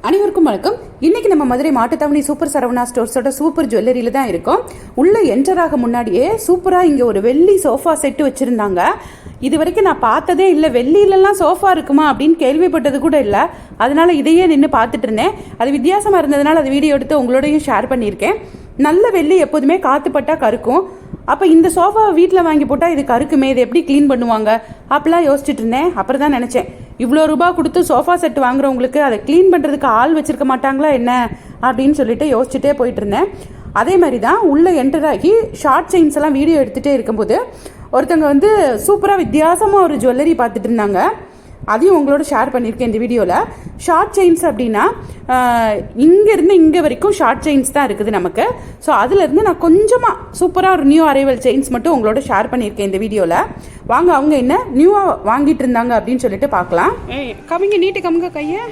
அனைவருக்கும் வணக்கம். இன்னைக்கு நம்ம மதுரை மாட்டுத்தாவணி சூப்பர் சரவணா ஸ்டோர்ஸோட சூப்பர் ஜுவல்லரியில தான் இருக்கோம். உள்ள என்டராக முன்னாடியே சூப்பரா இங்க ஒரு வெள்ளி சோஃபா செட்டு வச்சிருந்தாங்க. இது வரைக்கும் நான் பார்த்ததே இல்லை. வெள்ளியிலலாம் சோஃபா இருக்குமா அப்படின்னு கேள்விப்பட்டது கூட இல்லை. அதனால இதையே நின்று பார்த்துட்டு இருந்தேன். அது வித்தியாசமா இருந்ததுனால அது வீடியோ எடுத்து உங்களோடையும் ஷேர் பண்ணியிருக்கேன். நல்ல வெள்ளி எப்போதுமே காத்துப்பட்டா கருக்கும். அப்போ இந்த சோஃபாவை வீட்டில் வாங்கி போட்டால் இது கருக்குமே, இது எப்படி க்ளீன் பண்ணுவாங்க அப்படிலாம் யோசிச்சுட்டு இருந்தேன். அப்புறம் தான் நினச்சேன், இவ்வளோ ரூபா கொடுத்து சோஃபா செட் வாங்குறவங்களுக்கு அதை க்ளீன் பண்ணுறதுக்கு ஆள் வச்சிருக்க மாட்டாங்களா என்ன அப்படின்னு சொல்லிட்டு யோசிச்சுட்டே போயிட்டு இருந்தேன். அதே மாதிரி தான் உள்ளே என்டர் ஆகி ஷார்ட் செயின்ஸ் எல்லாம் வீடியோ எடுத்துகிட்டே இருக்கும்போது ஒருத்தவங்க சூப்பராக வித்தியாசமாக ஒரு ஜுவல்லரி பார்த்துட்டு இருந்தாங்க. அதையும் உங்களோட ஷேர் பண்ணியிருக்கேன் இந்த வீடியோவில். ஷார்ட் செயின்ஸ் அப்படின்னா இங்கேருந்து இங்கே வரைக்கும் ஷார்ட் செயின்ஸ் தான் இருக்குது நமக்கு. ஸோ அதுலேருந்து நான் கொஞ்சமாக சூப்பராக ஒரு நியூ அரைவல் செயின்ஸ் மட்டும் உங்களோட ஷேர் பண்ணியிருக்கேன் இந்த வீடியோவில். வாங்க அவங்க என்ன நியூவாக வாங்கிட்டு இருந்தாங்க அப்படின்னு சொல்லிட்டு பார்க்கலாம். கமிங்க நீட்டு கமுங்க கையை.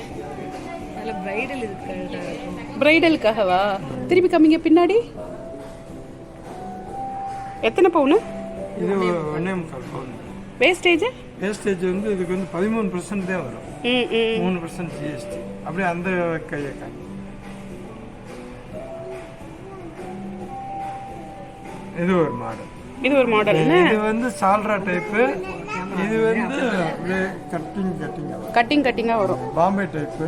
பிரைடலுக்காகவா? திருப்பி கமிங்க பின்னாடி. எத்தனை பவுனு? வேஸ்டேஜ் இதுக்கு 13% தான் வரும். 3% ஜிஎஸ்டி. அப்படியே அந்த கையை இது ஒரு மாடல். இது சால்ரா டைப். இது கட்டிங்கா வரும். பாம்பே டைப்.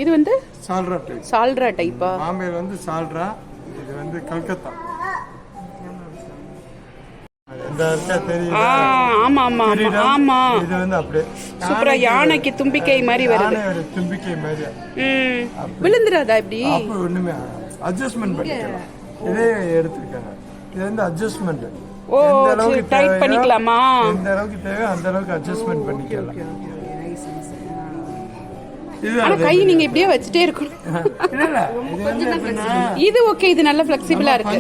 இது சால்ரா டைப்பா? பாம்பே சால்ரா. இது கல்கத்தா. சூப்பரா யானைக்கு தும்பிக்கை மாதிரி வருது. விழுந்துராதா? இப்படி ஒண்ணுமே அட்ஜஸ்ட்மெண்ட் பண்ணிக்கலாம். இதே எடுத்துருக்காங்க. இது அட்ஜஸ்ட்மெண்ட். ஓ, டைட் பண்ணிக்கலாமா? எந்த அளவுக்கு தேவை அந்த அளவுக்கு அட்ஜஸ்ட்மெண்ட் பண்ணிக்கலாம். கை நீங்க இப்படியே வச்சுட்டே இருக்கணும். இது ஓகே. இது நல்ல ஃபிளெக்சிபிளா இருக்கு.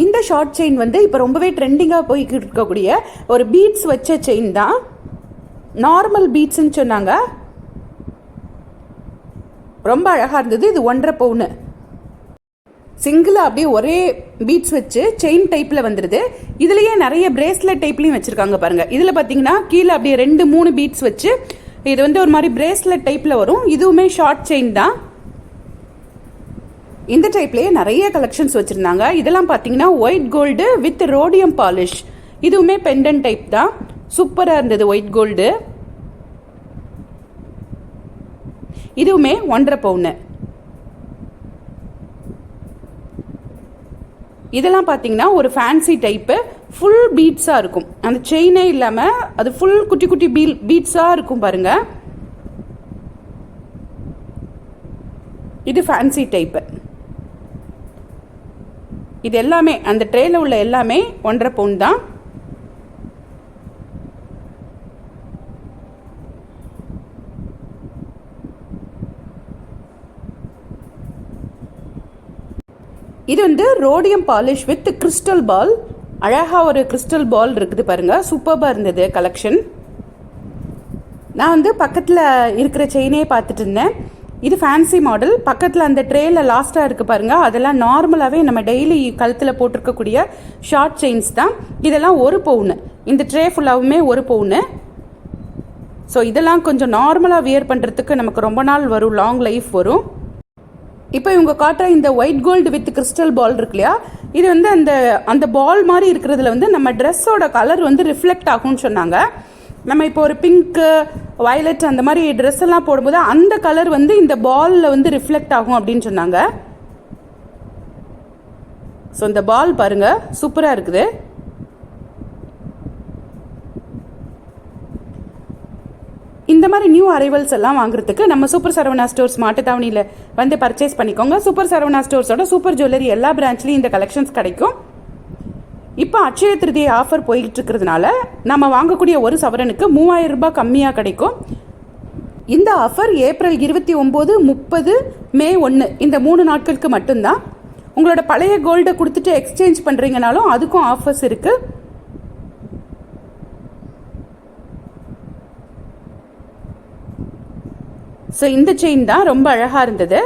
இந்த ஷார்ட் செயின் இப்ப ரொம்பவே ட்ரெண்டிங்கா போய்கிட்டு இருக்கக்கூடிய ஒரு பீட்ஸ் வச்ச செயின் தான். நார்மல் பீட்ஸ்ன்னு சொன்னாங்க. ரொம்ப அழகா இருந்தது. இது 1.5 பவுன். சிங்கிளா அப்படியே ஒரே பீட்ஸ் வச்சு செயின் டைப்ல வந்துருது. இதுலயே நிறைய பிரேஸ்லெட் டைப்லயும் வச்சிருக்காங்க பாருங்க. இதுல பாத்தீங்கன்னா கீழே அப்படியே 2-3 பீட்ஸ் வச்சு இது ஒரு மாதிரி பிரேஸ்லெட் டைப்ல வரும். இதுவுமே ஷார்ட் செயின் தான். இந்த டைப்லயே நிறைய கலெக்ஷன்ஸ் வச்சிருந்தாங்க. இதெல்லாம் பாத்தீங்கன்னா white gold with rhodium polish. இதுவுமே பெண்டன் டைப் தான். சூப்பரா இருந்தது ஒயிட் கோல்டு. இதுவுமே 1.5 பவுன். இதெல்லாம் பார்த்தீங்கன்னா ஒரு ஃபேன்சி டைப்பு. ஃபுல் பீட்ஸாக இருக்கும். அந்த செயினே இல்லாமல் அது ஃபுல் குட்டி குட்டி பீட்ஸாக இருக்கும் பாருங்க. இது ஃபேன்சி டைப்பு. இது எல்லாமே அந்த ட்ரேல உள்ள எல்லாமே 1.5 பவுன் தான். இது ரோடியம் பாலிஷ் வித் கிறிஸ்டல் பால். அழகா ஒரு கிறிஸ்டல் பால் இருக்குது பாருங்க. சூப்பர்பா இருந்தது கலெக்ஷன். நான் பக்கத்தில் இருக்கிற செயினே பார்த்துட்டு இருந்தேன். இது ஃபேன்சி மாடல். பக்கத்தில் அந்த ட்ரேல லாஸ்ட்டாக இருக்குது பாருங்க. அதெல்லாம் நார்மலாகவே நம்ம டெய்லி கழுத்தில் போட்டிருக்கக்கூடிய ஷார்ட் செயின்ஸ் தான். இதெல்லாம் 1 பவுன். இந்த ட்ரே ஃபுல்லாகவுமே 1 பவுன். ஸோ இதெல்லாம் கொஞ்சம் நார்மலாக வியர் பண்ணுறதுக்கு நமக்கு ரொம்ப நாள் வரும், லாங் லைஃப் வரும். இப்போ இவங்க காட்டுற இந்த ஒயிட் கோல்டு வித் கிறிஸ்டல் பால் இருக்கு இல்லையா, இது அந்த பால் மாதிரி இருக்கிறதுல நம்ம ட்ரெஸ்ஸோட கலர் ரிஃப்ளெக்ட் ஆகும்னு சொன்னாங்க. நம்ம இப்போ ஒரு பிங்க்கு வயலட் அந்த மாதிரி ட்ரெஸ் எல்லாம் போடும்போது அந்த கலர் இந்த பாலில் ரிஃப்ளெக்ட் ஆகும் அப்படின்னு சொன்னாங்க. ஸோ இந்த பால் பாருங்க சூப்பராக இருக்குது. இந்த மாதிரி நியூ அரைவல்ஸ் எல்லாம் வாங்குறதுக்கு நம்ம சூப்பர் சரவணா ஸ்டோர்ஸ் மாட்டுத்தாவணியில் பர்ச்சேஸ் பண்ணிக்கோங்க. சூப்பர் சரவணா ஸ்டோர்ஸோட சூப்பர் ஜுவல்லரி எல்லா பிரான்ச்லையும் இந்த கலெக்ஷன்ஸ் கிடைக்கும். இப்போ அட்சய திருதியை ஆஃபர் போயிட்டு இருக்கிறதுனால நம்ம வாங்கக்கூடிய ஒரு சவரனுக்கு 3000 ரூபாய் கம்மியாக கிடைக்கும். இந்த ஆஃபர் ஏப்ரல் 29, 30, மே 1 இந்த 3 நாட்களுக்கு மட்டும்தான். உங்களோட பழைய கோல்டை கொடுத்துட்டு எக்ஸ்சேஞ்ச் பண்ணுறீங்கனாலும் அதுக்கும் ஆஃபர்ஸ் இருக்குது. ஸோ இந்த செயின் தான் ரொம்ப அழகாக இருந்தது.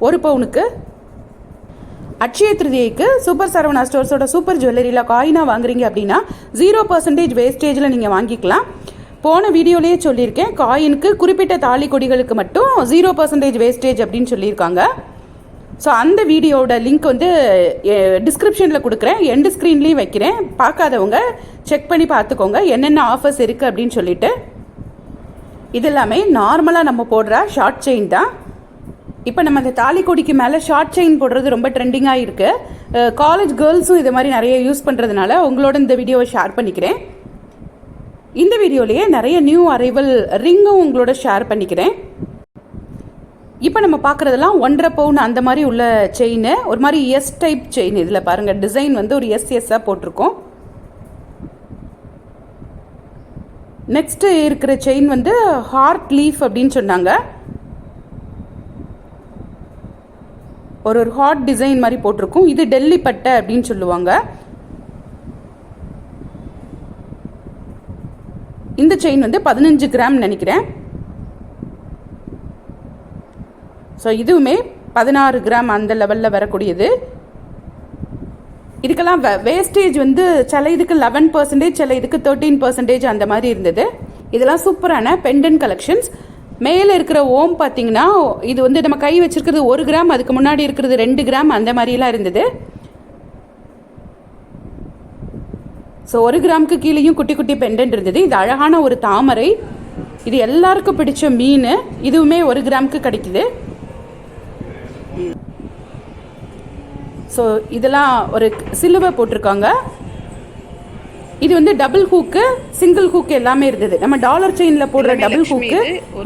1 பவுனுக்கு. அட்சய திருதியைக்கு சூப்பர் சரவணா ஸ்டோர்ஸோட சூப்பர் ஜுவல்லரியில் காயினாக வாங்குறீங்க அப்படின்னா 0% வேஸ்டேஜில் நீங்கள் வாங்கிக்கலாம். போன வீடியோலேயே சொல்லியிருக்கேன், காயினுக்கு குறிப்பிட்ட தாலி கொடிகளுக்கு மட்டும் 0% வேஸ்டேஜ் அப்படின்னு சொல்லியிருக்காங்க. ஸோ அந்த வீடியோட லிங்க் வந்து டிஸ்கிரிப்ஷனில் கொடுக்குறேன், எண்டு ஸ்க்ரீன்லேயும் வைக்கிறேன். பார்க்காதவங்க செக் பண்ணி பார்த்துக்கோங்க என்னென்ன ஆஃபர்ஸ் இருக்குது அப்படின்னு சொல்லிட்டு. இது எல்லாமே நார்மலாக நம்ம போடுற ஷார்ட் செயின் தான். இப்போ நம்ம அந்த தாலி கொடிக்கு மேலே ஷார்ட் செயின் போடுறது ரொம்ப ட்ரெண்டிங்காக இருக்குது. காலேஜ் கேர்ள்ஸும் இது மாதிரி நிறைய யூஸ் பண்ணுறதுனால உங்களோட இந்த வீடியோவை ஷேர் பண்ணிக்கிறேன். இந்த வீடியோலேயே நிறைய நியூ அரைவல் ரிங்கும் உங்களோட ஷேர் பண்ணிக்கிறேன். இப்போ நம்ம பார்க்குறதெல்லாம் 1.5 பவுன் அந்த மாதிரி உள்ள செயின், ஒரு மாதிரி எஸ் டைப் செயின். இதில் பாருங்கள், டிசைன் வந்து ஒரு எஸ்ஸாக போட்டிருக்கோம். நெக்ஸ்ட்டு இருக்கிற செயின் வந்து ஹார்ட் லீஃப் அப்படின்னு சொன்னாங்க. ஒரு ஹார்ட் டிசைன் மாதிரி போட்டிருக்கும். இது டெல்லி பட்டை அப்படின்னு சொல்லுவாங்க. இந்த செயின் வந்து 15 கிராம் நினைக்கிறேன். ஸோ இதுவுமே 16 கிராம் அந்த லெவலில் வரக்கூடியது. இதுக்கெல்லாம் வேஸ்டேஜ் வந்து சில இதுக்கு 11%, சில இதுக்கு 13% அந்த மாதிரி இருந்தது. இதெல்லாம் சூப்பரான பெண்டன் கலெக்ஷன்ஸ். மேலே இருக்கிற ஓம் பார்த்தீங்கன்னா, இது வந்து நம்ம கை வச்சிருக்கிறது 1 கிராம், அதுக்கு முன்னாடி இருக்கிறது 2 கிராம் அந்த மாதிரிலாம் இருந்தது. ஸோ 1 கிராமுக்கு கீழேயும் குட்டி குட்டி பெண்டன்ட் இருந்தது. இது அழகான ஒரு தாமரை. இது எல்லாருக்கும் பிடிச்ச மீன். இதுவுமே 1 கிராமுக்கு கிடைக்குது. ஸோ இதெல்லாம் ஒரு சிலுவை போட்டிருக்காங்க. இது வந்து டபுள் ஹூக்கு, சிங்கிள் ஹூக்கு எல்லாமே இருந்தது. நம்ம டாலர் செயினில் போடுற டபுள் ஹூக்கு,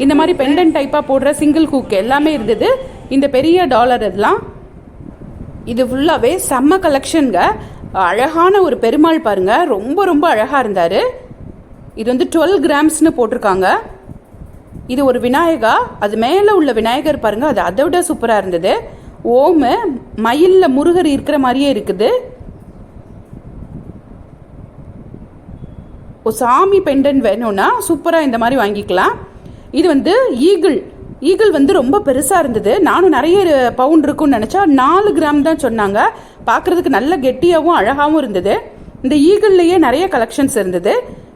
இந்த மாதிரி பெண்டன் டைப்பாக போடுற சிங்கிள் ஹூக்கு எல்லாமே இருந்தது. இந்த பெரிய டாலர் இதெல்லாம், இது ஃபுல்லாகவே செம்ம கலெக்ஷனுங்க. அழகான ஒரு பெருமாள் பாருங்க, ரொம்ப ரொம்ப அழகாக இருந்தார். இது வந்து 12 கிராம்ஸ்னு போட்டிருக்காங்க. இது ஒரு விநாயகா, அது மேலே உள்ள விநாயகர் பாருங்க, அது அதை விட சூப்பராக இருந்தது. ஓமு மயிலில் முருகர் இருக்கிற மாதிரியே இருக்குது. சாமி பெண்டன் வேணும்னா சூப்பராக இந்த மாதிரி வாங்கிக்கலாம். இது வந்து ஈகிள் வந்து ரொம்ப பெருசாக இருந்தது. நானும் நிறைய பவுண்ட் இருக்குன்னு நினச்சா 4 கிராம் தான் சொன்னாங்க. பார்க்குறதுக்கு நல்ல கெட்டியாகவும் அழகாகவும் இருந்தது. இந்த ஈகிள்லேயே நிறைய கலெக்ஷன்ஸ் இருந்தது.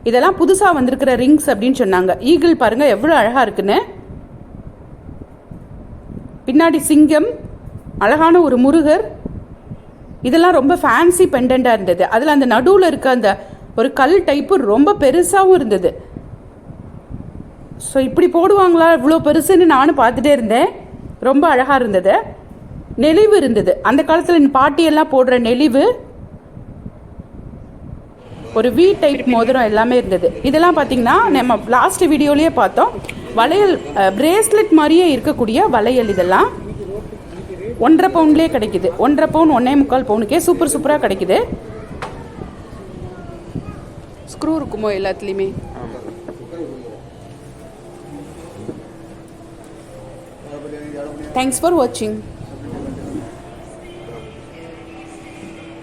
இதெல்லாம் புதுசாக வந்திருக்கிற ரிங்ஸ் அப்படின்னு சொன்னாங்க. ஈகிள் பாருங்கள் எவ்வளோ அழகாக இருக்குன்னு. பின்னாடி சிங்கம், அழகான ஒரு முருகர். இதெல்லாம் ரொம்ப ஃபேன்சி பெண்டண்டாக இருந்தது. அதில் அந்த நடுவில் இருக்க அந்த ஒரு கல் டைப்பு ரொம்ப பெருசாகவும் இருந்தது. ஸோ இப்படி போடுவாங்களா இவ்வளோ பெருசுன்னு நானும் பார்த்துட்டே இருந்தேன். ரொம்ப அழகாக இருந்தது. நெளிவு இருந்தது. அந்த காலத்தில் பாட்டியெல்லாம் போடுற நெளிவு, ஒரு வி டைப் மோதிரம் எல்லாமே இருந்தது. இதெல்லாம் பார்த்தீங்கன்னா நம்ம லாஸ்ட் வீடியோலேயே பார்த்தோம். வளையல், பிரேஸ்லெட் மாதிரியே இருக்கக்கூடிய வளையல். இதெல்லாம் 1.5 பவுன்லேயே கிடைக்குது. 1.5 பவுன் 1.25 பவுனுக்கே சூப்பராக கிடைக்குது. ஸ்க்ரூ இருக்குமோ எல்லாத்துலேயுமே. தேங்க்ஸ் ஃபார் வாட்சிங்.